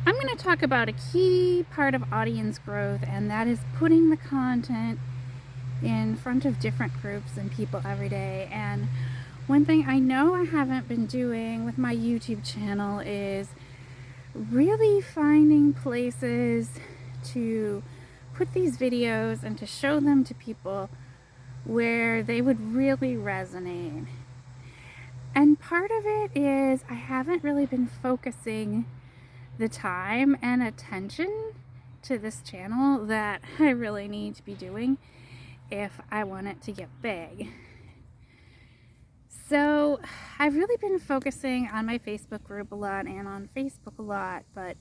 I'm going to talk about a key part of audience growth, and that is putting the content in front of different groups and people every day. And one thing I know I haven't been doing with my YouTube channel is really finding places to put these videos and to show them to people where they would really resonate. And part of it is I haven't really been focusing the time and attention to this channel that I really need to be doing if I want it to get big. So I've really been focusing on my Facebook group a lot and on Facebook a lot, but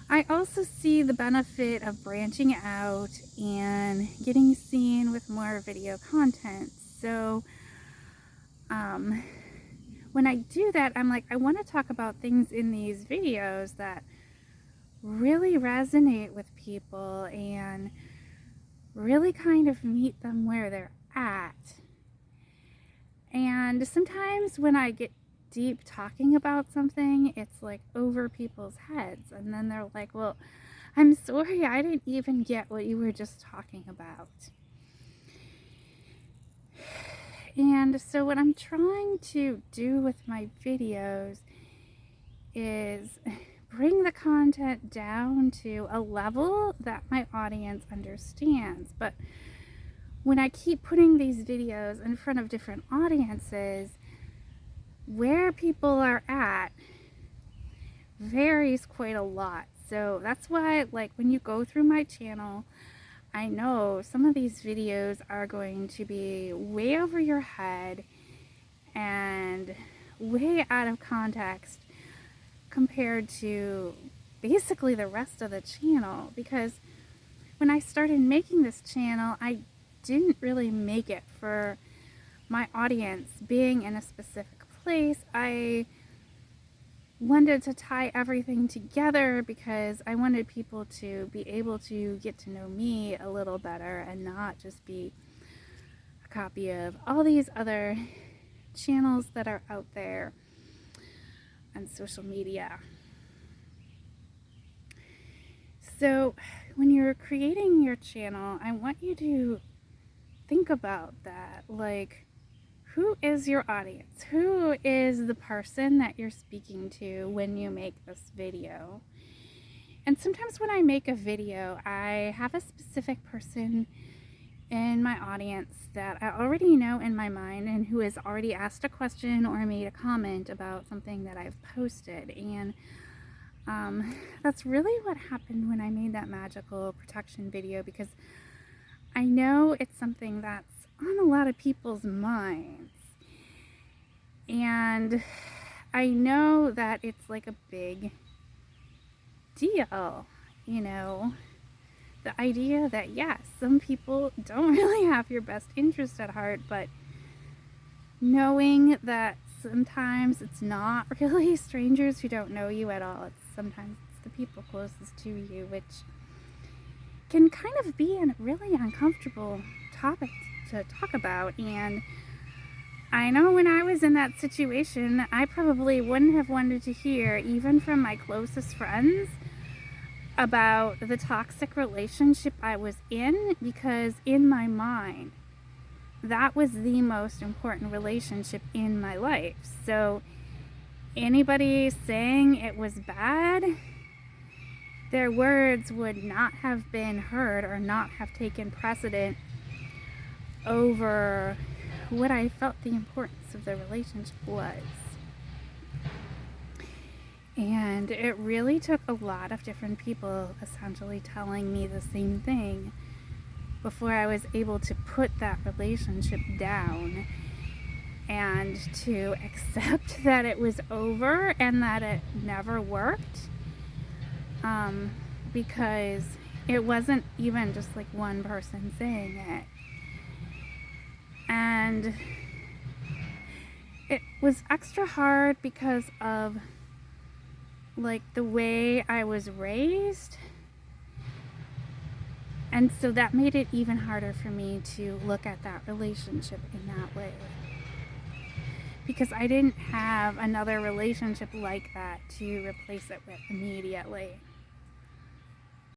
I also see the benefit of branching out and getting seen with more video content. So when I do that, I'm like, I want to talk about things in these videos that really resonate with people and really kind of meet them where they're at. And sometimes when I get deep talking about something, it's like over people's heads, and then they're like, well, I'm sorry, I didn't even get what you were just talking about. And so what I'm trying to do with my videos is bring the content down to a level that my audience understands. But when I keep putting these videos in front of different audiences, where people are at varies quite a lot. So that's why, like, when you go through my channel, I know some of these videos are going to be way over your head and way out of context compared to basically the rest of the channel, because when I started making this channel, I didn't really make it for my audience being in a specific place. I wanted to tie everything together because I wanted people to be able to get to know me a little better and not just be a copy of all these other channels that are out there on social media. So when you're creating your channel, I want you to think about that. Like, who is your audience? Who is the person that you're speaking to when you make this video? And sometimes when I make a video, I have a specific person in my audience that I already know in my mind and who has already asked a question or made a comment about something that I've posted. And that's really what happened when I made that magical protection video, because I know it's something that's on a lot of people's minds. And I know that it's like a big deal, you know, the idea that, yes, some people don't really have your best interest at heart, but knowing that sometimes it's not really strangers who don't know you at all, sometimes it's the people closest to you, which can kind of be a really uncomfortable topic to talk about. And I know when I was in that situation, I probably wouldn't have wanted to hear, even from my closest friends, about the toxic relationship I was in, because in my mind, that was the most important relationship in my life. So anybody saying it was bad, their words would not have been heard or not have taken precedent over what I felt the importance of the relationship was. And it really took a lot of different people essentially telling me the same thing before I was able to put that relationship down and to accept that it was over and that it never worked. Because it wasn't even just like one person saying it. And it was extra hard because of like the way I was raised. And so that made it even harder for me to look at that relationship in that way. because I didn't have another relationship like that to replace it with immediately.